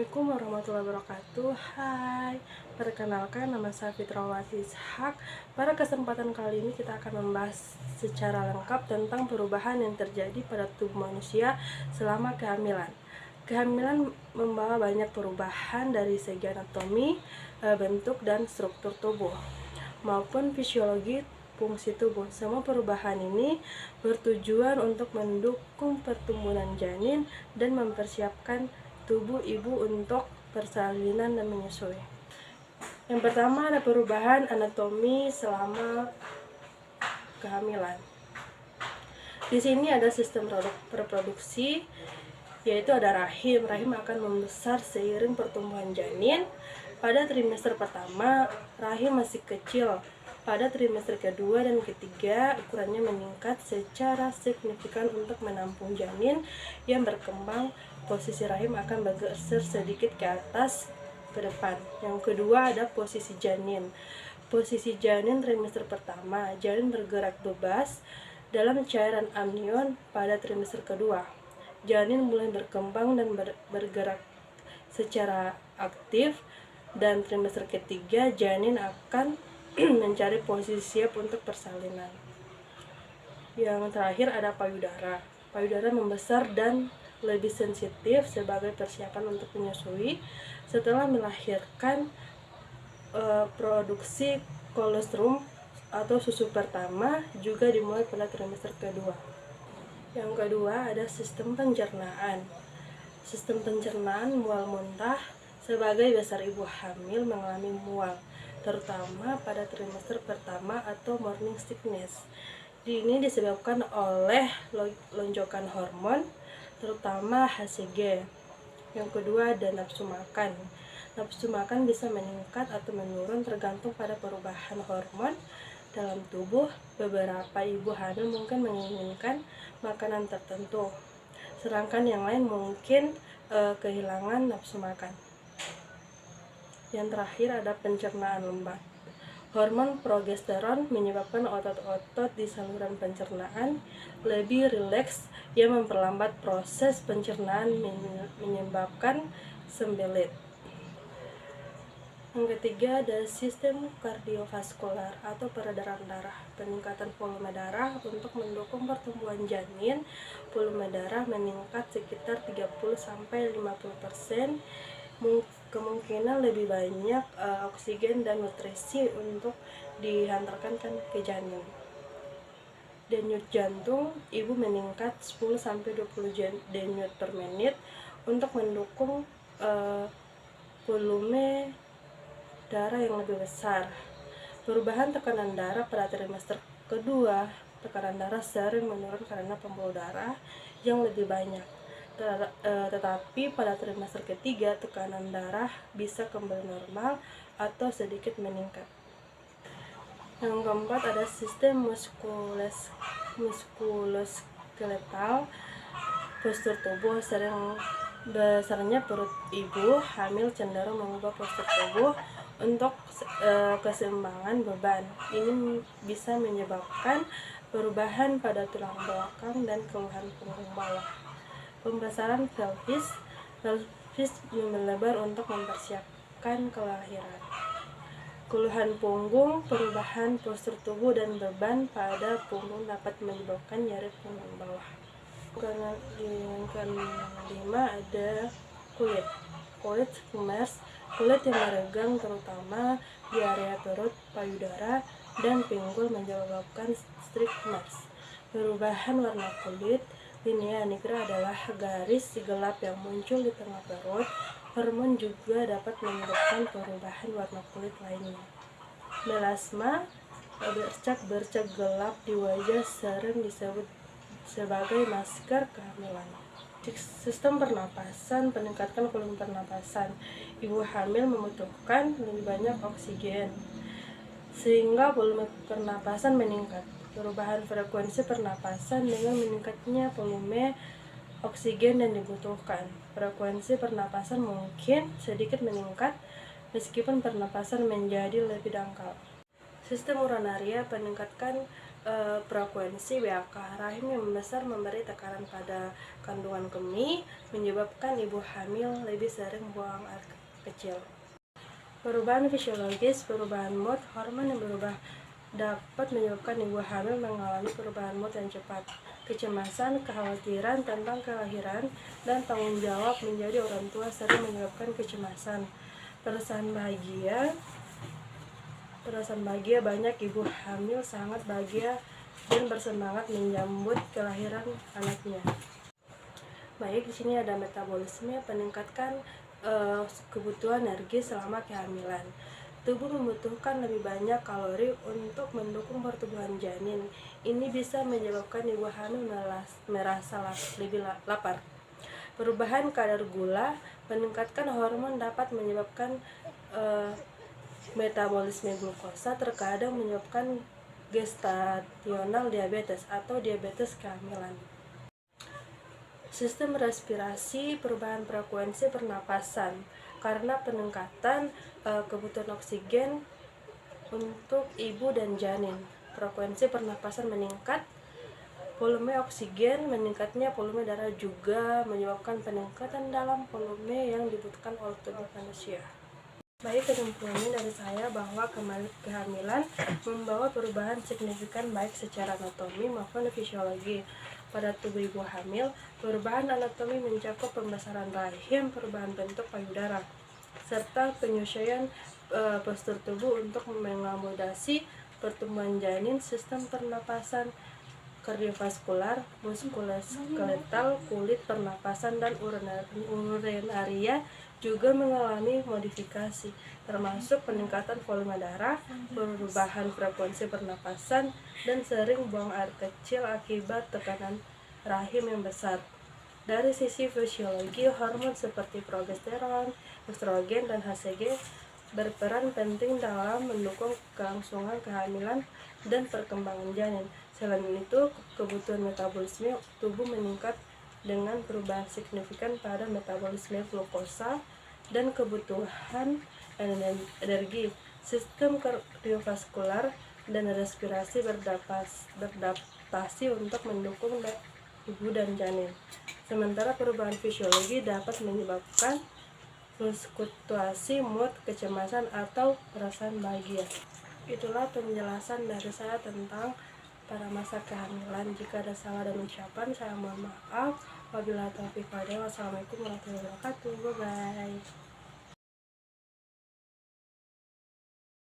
Assalamualaikum warahmatullahi wabarakatuh. Hai, perkenalkan nama saya Fitrawati Ishak. Pada kesempatan kali ini kita akan membahas secara lengkap tentang perubahan yang terjadi pada tubuh manusia selama kehamilan. Kehamilan membawa banyak perubahan dari segi anatomi, bentuk dan struktur tubuh maupun fisiologi fungsi tubuh. Semua perubahan ini bertujuan untuk mendukung pertumbuhan janin dan mempersiapkan tubuh ibu untuk persalinan dan menyusui. Yang pertama ada perubahan anatomi selama kehamilan. Di sini ada sistem reproduksi, yaitu ada rahim. Rahim akan membesar seiring pertumbuhan janin. Pada trimester pertama, rahim masih kecil. Pada trimester kedua dan ketiga, ukurannya meningkat secara signifikan untuk menampung janin yang berkembang. Posisi rahim akan bergeser sedikit ke atas ke depan. Yang kedua ada posisi janin. Posisi janin trimester pertama, janin bergerak bebas dalam cairan amnion. Pada trimester kedua, janin mulai berkembang dan bergerak secara aktif, dan trimester ketiga janin akan mencari posisi siap untuk persalinan. Yang terakhir ada payudara. Payudara membesar dan lebih sensitif sebagai persiapan untuk menyusui. Setelah melahirkan, produksi kolostrum atau susu pertama juga dimulai pada trimester kedua. Yang kedua ada sistem pencernaan. Sistem pencernaan mual muntah. Sebagai dasar ibu hamil mengalami mual, terutama pada trimester pertama atau morning sickness. Ini disebabkan oleh lonjakan hormon, terutama HCG. Yang kedua ada nafsu makan. Nafsu makan bisa meningkat atau menurun tergantung pada perubahan hormon dalam tubuh. Beberapa ibu hamil mungkin menginginkan makanan tertentu, sedangkan yang lain mungkin kehilangan nafsu makan. Yang terakhir ada pencernaan lembat. Hormon progesteron menyebabkan otot-otot di saluran pencernaan lebih rileks yang memperlambat proses pencernaan, menyebabkan sembelit. Yang ketiga ada sistem kardiovaskular atau peredaran darah. Peningkatan volume darah untuk mendukung pertumbuhan janin. Volume darah meningkat sekitar 30-50%. Kemungkinan lebih banyak oksigen dan nutrisi untuk dihantarkan ke janin. Denyut jantung ibu meningkat 10-20 denyut per menit untuk mendukung volume darah yang lebih besar. Perubahan tekanan darah pada trimester kedua, tekanan darah sering menurun karena pembuluh darah yang lebih banyak. Tetapi pada trimester ketiga tekanan darah bisa kembali normal atau sedikit meningkat. Yang keempat ada sistem muskuloskeletal. Postur tubuh sering besarnya perut ibu hamil cenderung mengubah postur tubuh untuk keseimbangan beban. Ini bisa menyebabkan perubahan pada tulang belakang dan keluhan punggung bawah. Pembesaran pelvis melebar untuk mempersiapkan kelahiran. Keluhan punggung, perubahan postur tubuh dan beban pada punggung dapat menyebabkan nyeri punggung bawah. Yang kelima ada kulit squamous, kulit yang meregang terutama di area perut, payudara, dan pinggul menyebabkan strigmas. Perubahan warna kulit. Linea nigra adalah garis gelap yang muncul di tengah perut. Hormon juga dapat menyebabkan perubahan warna kulit lainnya. Melasma, bercak-bercak gelap di wajah sering disebut sebagai masker kehamilan. Sistem pernapasan, peningkatan volume pernapasan. Ibu hamil membutuhkan lebih banyak oksigen sehingga volume pernapasan meningkat. Perubahan frekuensi pernapasan dengan meningkatnya volume oksigen yang dibutuhkan. Frekuensi pernapasan mungkin sedikit meningkat meskipun pernapasan menjadi lebih dangkal. Sistem urinaria, peningkatan frekuensi BAK. Rahim yang membesar memberi tekanan pada kandungan kemih, menyebabkan ibu hamil lebih sering buang air kecil. Perubahan fisiologis, perubahan mood, hormon yang berubah dapat menyebabkan ibu hamil mengalami perubahan mood yang cepat. Kecemasan, kekhawatiran tentang kelahiran, dan tanggung jawab menjadi orang tua sering menyebabkan kecemasan. Perasaan bahagia, banyak ibu hamil sangat bahagia dan bersemangat menyambut kelahiran anaknya. Baik, di sini ada metabolisme, meningkatkan kebutuhan energi selama kehamilan. Tubuh membutuhkan lebih banyak kalori untuk mendukung pertumbuhan janin. Ini bisa menyebabkan ibu hamil merasa lebih lapar. Perubahan kadar gula, meningkatkan hormon dapat menyebabkan metabolisme glukosa, terkadang menyebabkan gestasional diabetes atau diabetes kehamilan. Sistem respirasi, perubahan frekuensi pernapasan karena peningkatan kebutuhan oksigen untuk ibu dan janin. Frekuensi pernapasan meningkat, volume oksigen meningkatnya, volume darah juga menyebabkan peningkatan dalam volume yang dibutuhkan oleh tubuh manusia. Baik, kesimpulannya dari saya bahwa kehamilan membawa perubahan signifikan baik secara anatomi maupun fisiologi pada tubuh ibu hamil. Perubahan anatomi mencakup pembesaran rahim, perubahan bentuk payudara, serta penyesuaian postur tubuh untuk mengakomodasi pertumbuhan janin. Sistem pernapasan, kardiovaskular, muskuloskeletal, kulit, pernapasan, dan urenaria juga mengalami modifikasi, termasuk peningkatan volume darah, perubahan frekuensi pernapasan, dan sering buang air kecil akibat tekanan rahim yang besar. Dari sisi fisiologi, hormon seperti progesteron, estrogen, dan HCG berperan penting dalam mendukung kelangsungan kehamilan dan perkembangan janin. Selain itu, kebutuhan metabolisme tubuh meningkat dengan perubahan signifikan pada metabolisme glukosa dan kebutuhan energi. Sistem kardiovaskular dan respirasi beradaptasi untuk mendukung ibu dan janin. Sementara perubahan fisiologi dapat menyebabkan fluktuasi mood, kecemasan, atau perasaan bahagia. Itulah penjelasan dari saya tentang pada masa kehamilan. Jika ada salah dan ucapan, saya mohon maaf. Wabillahi taufiq wal hidayah. Wassalamualaikum warahmatullahi wabarakatuh. Bye bye.